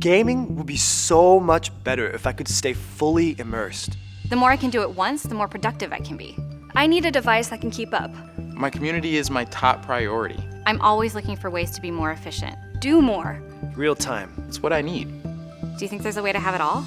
Gaming would be so much better if I could stay fully immersed. The more I can do it once, the more productive I can be. I need a device that can keep up. My community is my top priority. I'm always looking for ways to be more efficient. Do more. Real time. It's what I need. Do you think there's a way to have it all?